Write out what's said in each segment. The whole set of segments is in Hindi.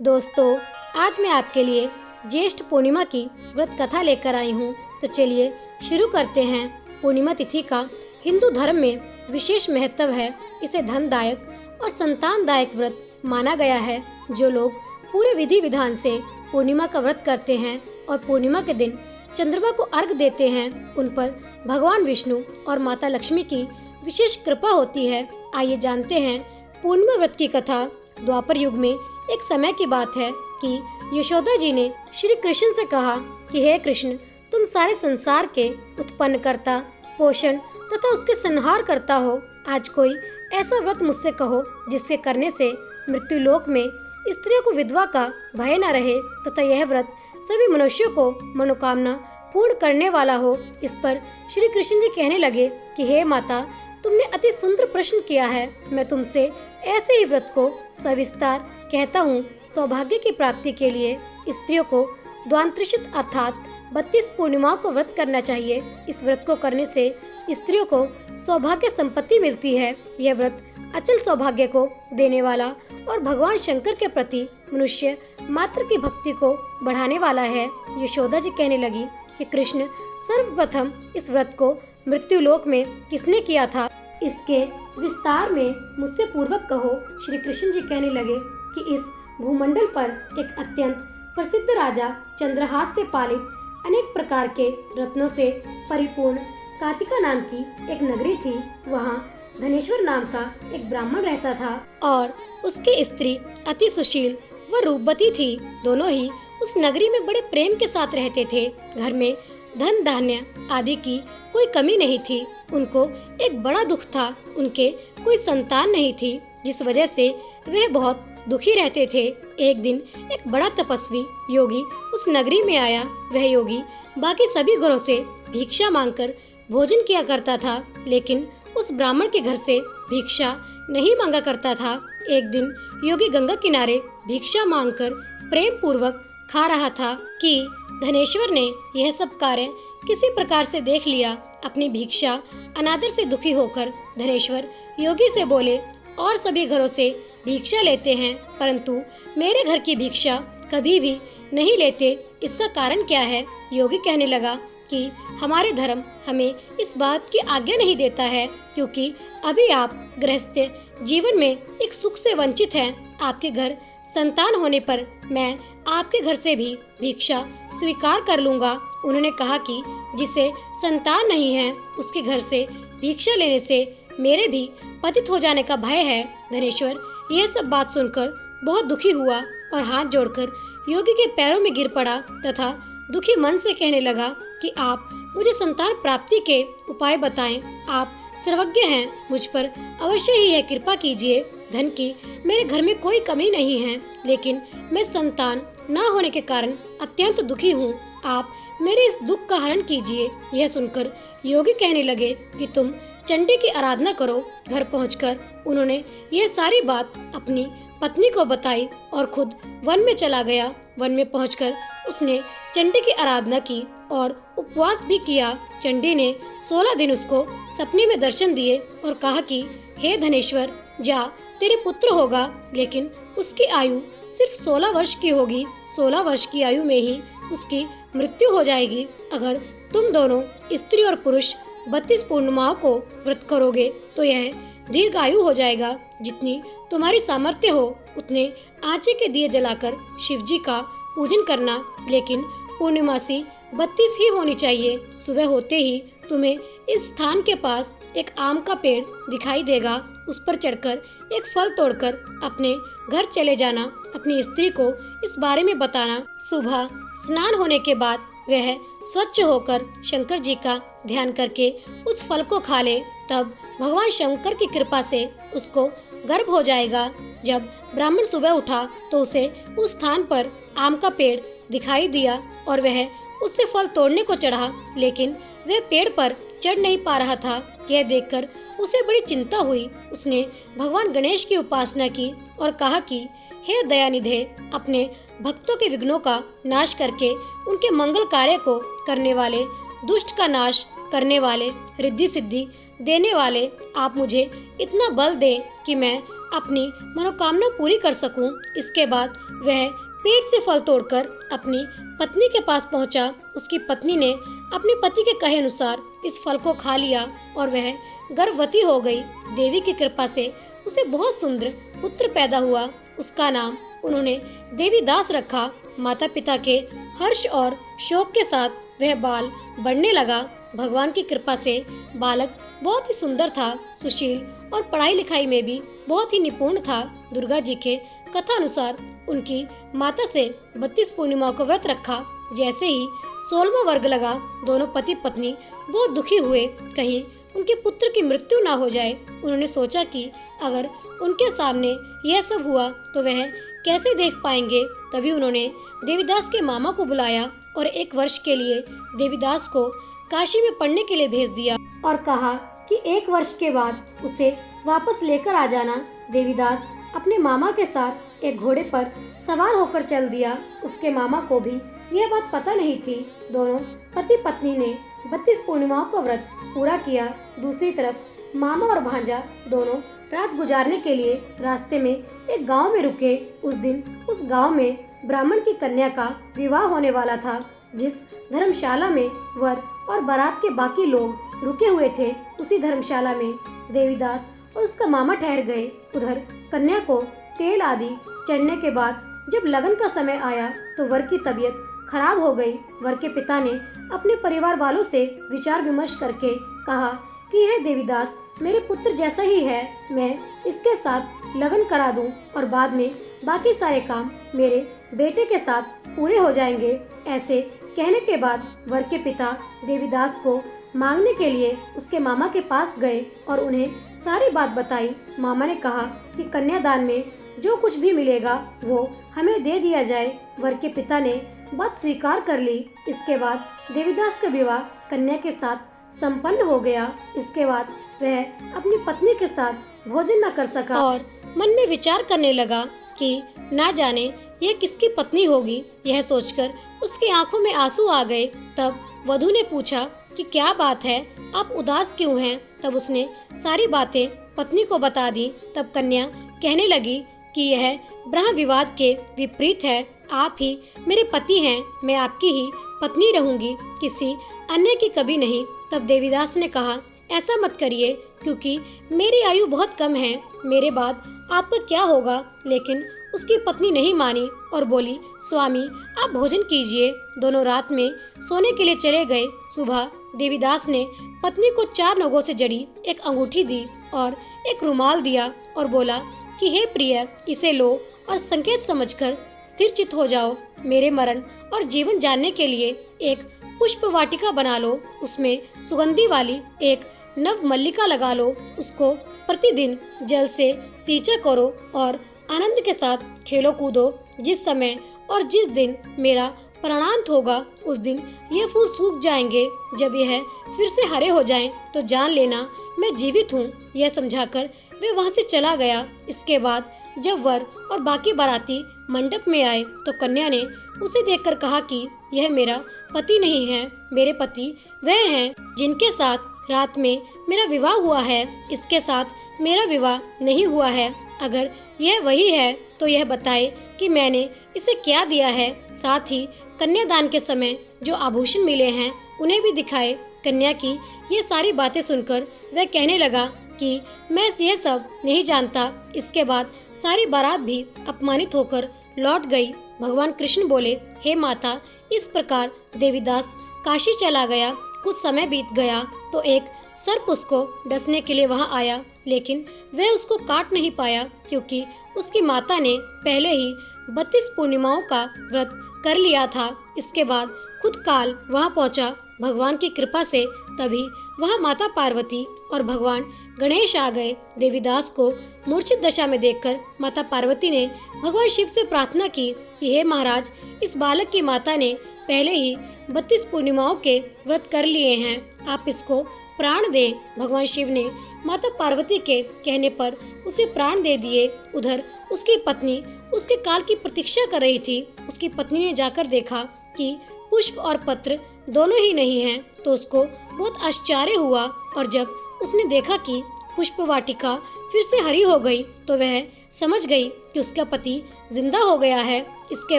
दोस्तों, आज मैं आपके लिए ज्येष्ठ पूर्णिमा की व्रत कथा लेकर आई हूँ। तो चलिए शुरू करते हैं। पूर्णिमा तिथि का हिंदू धर्म में विशेष महत्व है। इसे धनदायक और संतानदायक व्रत माना गया है। जो लोग पूरे विधि विधान से पूर्णिमा का व्रत करते हैं और पूर्णिमा के दिन चंद्रमा को अर्घ देते हैं, उन पर भगवान विष्णु और माता लक्ष्मी की विशेष कृपा होती है। आइए जानते हैं पूर्णिमा व्रत की कथा। द्वापर युग में एक समय की बात है कि यशोदा जी ने श्री कृष्ण से कहा कि हे कृष्ण, तुम सारे संसार के उत्पन्न करता, पोषण तथा उसके संहार करता हो। आज कोई ऐसा व्रत मुझसे कहो जिसके करने से मृत्यु लोक में स्त्रियों को विधवा का भय न रहे तथा यह व्रत सभी मनुष्यों को मनोकामना पूर्ण करने वाला हो। इस पर श्री कृष्ण जी कहने लगे कि हे माता, तुमने अति सुंदर प्रश्न किया है। मैं तुमसे ऐसे ही व्रत को सविस्तार कहता हूँ। सौभाग्य की प्राप्ति के लिए स्त्रियों को द्वांत्रिशत अर्थात 32 पूर्णिमाओं को व्रत करना चाहिए। इस व्रत को करने से स्त्रियों को सौभाग्य संपत्ति मिलती है। यह व्रत अचल सौभाग्य को देने वाला और भगवान शंकर के प्रति मनुष्य मात्र की भक्ति को बढ़ाने वाला है। यशोदा जी कहने लगी कि कृष्ण, सर्वप्रथम इस व्रत को मृत्यु लोक में किसने किया था, इसके विस्तार में मुझसे पूर्वक कहो। श्री कृष्ण जी कहने लगे कि इस भूमंडल पर एक अत्यंत प्रसिद्ध राजा चंद्रहास से पालित अनेक प्रकार के रत्नों से परिपूर्ण कार्तिका नाम की एक नगरी थी। वहाँ धनेश्वर नाम का एक ब्राह्मण रहता था और उसकी स्त्री अति सुशील व रूपवती थी। दोनों ही उस नगरी में बड़े प्रेम के साथ रहते थे। घर में धन धान्य आदि की कोई कमी नहीं थी। उनको एक बड़ा दुख था, उनके कोई संतान नहीं थी, जिस वजह से वे बहुत दुखी रहते थे। एक दिन एक बड़ा तपस्वी योगी उस नगरी में आया। वह योगी बाकी सभी घरों से भिक्षा मांगकर भोजन किया करता था, लेकिन उस ब्राह्मण के घर से भिक्षा नहीं मांगा करता था। एक दिन योगी गंगा किनारे भिक्षा मांगकर प्रेम पूर्वक खा रहा था कि धनेश्वर ने यह सब कार्य किसी प्रकार से देख लिया। अपनी भिक्षा अनादर से दुखी होकर धनेश्वर योगी से बोले, और सभी घरों से भिक्षा लेते हैं परंतु मेरे घर की भिक्षा कभी भी नहीं लेते, इसका कारण क्या है? योगी कहने लगा कि हमारे धर्म हमें इस बात की आज्ञा नहीं देता है, क्योंकि अभी आप गृहस्थ जीवन में एक सुख से वंचित हैं। आपके घर संतान होने पर मैं आपके घर से भी भिक्षा स्वीकार कर लूंगा। उन्होंने कहा कि जिसे संतान नहीं है उसके घर से भिक्षा लेने से मेरे भी पतित हो जाने का भय है। धनेश्वर यह सब बात सुनकर बहुत दुखी हुआ और हाथ जोड़कर योगी के पैरों में गिर पड़ा तथा दुखी मन से कहने लगा कि आप मुझे संतान प्राप्ति के उपाय बताएं। आप सर्वज्ञ हैं, मुझ पर अवश्य ही यह कृपा कीजिए। धन की मेरे घर में कोई कमी नहीं है, लेकिन मैं संतान न होने के कारण अत्यंत दुखी हूँ। आप मेरे इस दुख का हरण कीजिए। यह सुनकर योगी कहने लगे कि तुम चंडी की आराधना करो। घर पहुंचकर उन्होंने यह सारी बात अपनी पत्नी को बताई और खुद वन में चला गया। वन में पहुंचकर उसने चंडी की आराधना की और उपवास भी किया। चंडी ने 16 दिन उसको सपने में दर्शन दिए और कहा कि हे धनेश्वर, जा, तेरे पुत्र होगा, लेकिन उसकी आयु सिर्फ 16 वर्ष की होगी। 16 वर्ष की आयु में ही उसकी मृत्यु हो जाएगी। अगर तुम दोनों स्त्री और पुरुष 32 पूर्णिमाओं को व्रत करोगे तो यह दीर्घायु हो जाएगा। जितनी तुम्हारी सामर्थ्य हो उतने आंचे के दिए जलाकर शिव जी का पूजन करना, लेकिन पूर्णिमासी 32 ही होनी चाहिए। सुबह होते ही तुम्हें इस स्थान के पास एक आम का पेड़ दिखाई देगा। उस पर चढ़कर एक फल तोड़कर अपने घर चले जाना। अपनी स्त्री को इस बारे में बताना। सुबह स्नान होने के बाद वह स्वच्छ होकर शंकर जी का ध्यान करके उस फल को खा ले, तब भगवान शंकर की कृपा से उसको गर्भ हो जाएगा। जब ब्राह्मण सुबह उठा तो उसे उस स्थान पर आम का पेड़ दिखाई दिया और वह उससे फल तोड़ने को चढ़ा, लेकिन वह पेड़ पर चढ़ नहीं पा रहा था। यह देखकर उसे बड़ी चिंता हुई। उसने भगवान गणेश की उपासना की और कहा कि हे दयानिधे, अपने भक्तों के विघ्नों का नाश करके उनके मंगल कार्य को करने वाले, दुष्ट का नाश करने वाले, रिद्धि सिद्धि देने वाले, आप मुझे इतना बल दें कि मैं अपनी मनोकामना पूरी कर सकूं। इसके बाद वह पेड़ से फल तोड़कर अपनी पत्नी के पास पहुंचा। उसकी पत्नी ने अपने पति के कहे अनुसार इस फल को खा लिया और वह गर्भवती हो गई। देवी की कृपा से उसे बहुत सुंदर पुत्र पैदा हुआ। उसका नाम उन्होंने देवीदास रखा। माता पिता के हर्ष और शोक के साथ वह बाल बढ़ने लगा। भगवान की कृपा से बालक बहुत ही सुंदर था, सुशील और पढ़ाई लिखाई में भी बहुत ही निपुण था। दुर्गा जी के कथा अनुसार उनकी माता से 32 पूर्णिमाओं का व्रत रखा। जैसे ही 16वां वर्ग लगा, दोनों पति पत्नी बहुत दुखी हुए, कहीं उनके पुत्र की मृत्यु ना हो जाए। उन्होंने सोचा कि अगर उनके सामने यह सब हुआ तो वह कैसे देख पाएंगे। तभी उन्होंने देवीदास के मामा को बुलाया और 1 वर्ष के लिए देवीदास को काशी में पढ़ने के लिए भेज दिया और कहा कि 1 वर्ष के बाद उसे वापस लेकर आ जाना। देवीदास अपने मामा के साथ एक घोड़े पर सवार होकर चल दिया। उसके मामा को भी यह बात पता नहीं थी। दोनों पति पत्नी ने 32 पूर्णिमाओं का व्रत पूरा किया। दूसरी तरफ मामा और भांजा दोनों रात गुजारने के लिए रास्ते में एक गांव में रुके। उस दिन उस गांव में ब्राह्मण की कन्या का विवाह होने वाला था। जिस धर्मशाला में वर और बारात के बाकी लोग रुके हुए थे, उसी धर्मशाला में देवीदास और उसका मामा ठहर गए। उधर कन्या को तेल आदि चढ़ने के बाद जब लगन का समय आया तो वर की तबीयत खराब हो गई। वर के पिता ने अपने परिवार वालों से विचार विमर्श करके कहा कि यह देवीदास मेरे पुत्र जैसा ही है, मैं इसके साथ लगन करा दूं और बाद में बाकी सारे काम मेरे बेटे के साथ पूरे हो जाएंगे। ऐसे कहने के बाद वर के पिता देवीदास को मांगने के लिए उसके मामा के पास गए और उन्हें सारी बात बताई। मामा ने कहा कि कन्यादान में जो कुछ भी मिलेगा वो हमें दे दिया जाए। वर के पिता ने बात स्वीकार कर ली। इसके बाद देवीदास का विवाह कन्या के साथ संपन्न हो गया। इसके बाद वह अपनी पत्नी के साथ भोजन न कर सका और मन में विचार करने लगा कि ना जाने यह किसकी पत्नी होगी। यह सोचकर उसकी आंखों में आंसू आ गए। तब वधू ने पूछा कि क्या बात है, आप उदास क्यों हैं? तब उसने सारी बातें पत्नी को बता दी। तब कन्या कहने लगी कि यह ब्रह्म विवाद के विपरीत है। आप ही मेरे पति हैं, मैं आपकी ही पत्नी रहूंगी, किसी अन्य की कभी नहीं। तब देवीदास ने कहा, ऐसा मत करिए क्योंकि मेरी आयु बहुत कम है, मेरे बाद आपका क्या होगा। लेकिन उसकी पत्नी नहीं मानी और बोली, स्वामी आप भोजन कीजिए। दोनों रात में सोने के लिए चले गए। सुबह देवीदास ने पत्नी को 4 नगों से जड़ी एक अंगूठी दी और एक रुमाल दिया और बोला कि हे प्रिय, इसे लो और संकेत समझकर स्थिर चित्त हो जाओ। मेरे मरण और जीवन जानने के लिए एक पुष्प वाटिका बना लो, उसमें सुगंधी वाली एक नव मल्लिका लगा लो। उसको प्रतिदिन जल से सींचा करो और आनंद के साथ खेलो कूदो। जिस समय और जिस दिन मेरा प्राणांत होगा उस दिन ये फूल सूख जाएंगे। जब यह फिर से हरे हो जाएं तो जान लेना मैं जीवित हूँ। यह समझाकर वे वहाँ से चला गया। इसके बाद जब वर और बाकी बाराती मंडप में आए तो कन्या ने उसे देखकर कहा कि यह मेरा पति नहीं है, मेरे पति वह हैं जिनके साथ रात में मेरा विवाह हुआ है। इसके साथ मेरा विवाह नहीं हुआ है। अगर यह वही है तो यह बताए कि मैंने इसे क्या दिया है, साथ ही कन्यादान के समय जो आभूषण मिले हैं उन्हें भी दिखाए। कन्या की ये सारी बातें सुनकर वह कहने लगा कि मैं यह सब नहीं जानता। इसके बाद सारी बारात भी अपमानित होकर लौट गई। भगवान कृष्ण बोले, हे माता, इस प्रकार देवीदास काशी चला गया। कुछ समय बीत गया तो एक सर्प उसको डसने के लिए वहां आया, लेकिन वह उसको काट नहीं पाया क्योंकि उसकी माता ने पहले ही 32 पूर्णिमाओं का व्रत कर लिया था। इसके बाद खुद काल वहां पहुंचा भगवान की कृपा से। तभी वहां माता पार्वती और भगवान गणेश आ गए। देवीदास को मूर्छित दशा में देखकर माता पार्वती ने भगवान शिव से प्रार्थना की कि हे महाराज, इस बालक की माता ने पहले ही 32 पूर्णिमाओं के व्रत कर लिए हैं, आप इसको प्राण दें। भगवान शिव ने माता पार्वती के कहने पर उसे प्राण दे दिए। उधर उसकी पत्नी उसके काल की प्रतीक्षा कर रही थी। उसकी पत्नी ने जाकर देखा कि पुष्प और पत्र दोनों ही नहीं हैं, तो उसको बहुत आश्चर्य हुआ और जब उसने देखा कि पुष्प वाटिका फिर से हरी हो गई तो वह समझ गई कि उसका पति जिंदा हो गया है। इसके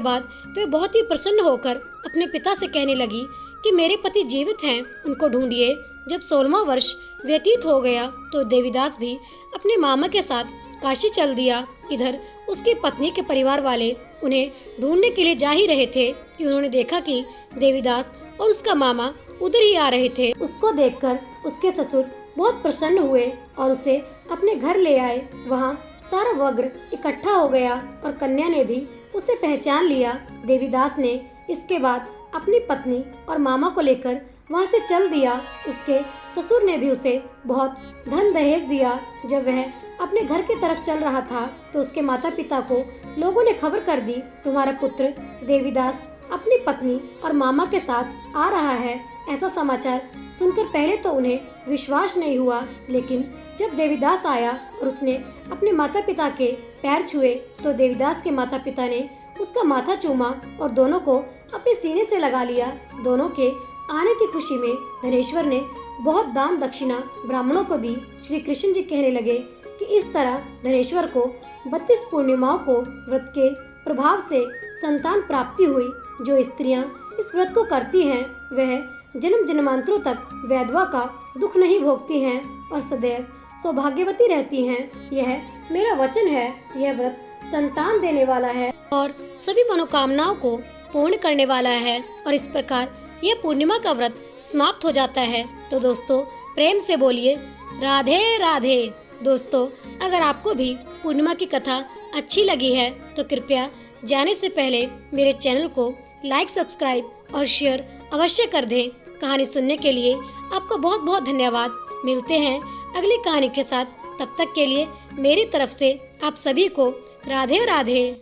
बाद वह बहुत ही प्रसन्न होकर अपने पिता से कहने लगी कि मेरे पति जीवित हैं, उनको ढूंढिए। जब 16वां वर्ष व्यतीत हो गया तो देवीदास भी अपने मामा के साथ काशी चल दिया। इधर उसकी पत्नी के परिवार वाले उन्हें ढूंढने के लिए जा ही रहे थे कि उन्होंने देखा कि देवीदास और उसका मामा उधर ही आ रहे थे। उसको देखकर उसके ससुर बहुत प्रसन्न हुए और उसे अपने घर ले आए। वहाँ सारा वग्र इकट्ठा हो गया और कन्या ने भी उसे पहचान लिया। देवीदास ने इसके बाद अपनी पत्नी और मामा को लेकर वहाँ से चल दिया। उसके ससुर ने भी उसे बहुत धन दहेज दिया। जब वह अपने घर की तरफ चल रहा था तो उसके माता पिता को लोगों ने खबर कर दी, तुम्हारा पुत्र देवीदास अपनी पत्नी और मामा के साथ आ रहा है। ऐसा समाचार सुनकर पहले तो उन्हें विश्वास नहीं हुआ, लेकिन जब देवीदास आया और उसने अपने माता पिता के पैर छुए तो देवीदास के माता पिता ने उसका माथा चूमा और दोनों को अपने सीने से लगा लिया। दोनों के आने की खुशी में धनेश्वर ने बहुत दान दक्षिणा ब्राह्मणों को दी। श्री कृष्ण जी कहने लगे कि इस तरह धनेश्वर को 32 पूर्णिमाओं को व्रत के प्रभाव से संतान प्राप्ति हुई। जो स्त्रियां इस व्रत को करती हैं वह जन्म जन्मांतरों तक वैधवा का दुख नहीं भोगती हैं और सदैव सौभाग्यवती रहती हैं। यह मेरा वचन है। यह व्रत संतान देने वाला है और सभी मनोकामनाओं को पूर्ण करने वाला है। और इस प्रकार यह पूर्णिमा का व्रत समाप्त हो जाता है। तो दोस्तों प्रेम से बोलिए राधे राधे। दोस्तों अगर आपको भी पूर्णिमा की कथा अच्छी लगी है तो कृपया जाने से पहले मेरे चैनल को लाइक, सब्सक्राइब और शेयर अवश्य कर दें। कहानी सुनने के लिए आपका बहुत बहुत धन्यवाद। मिलते हैं अगली कहानी के साथ। तब तक के लिए मेरी तरफ से आप सभी को राधे राधे।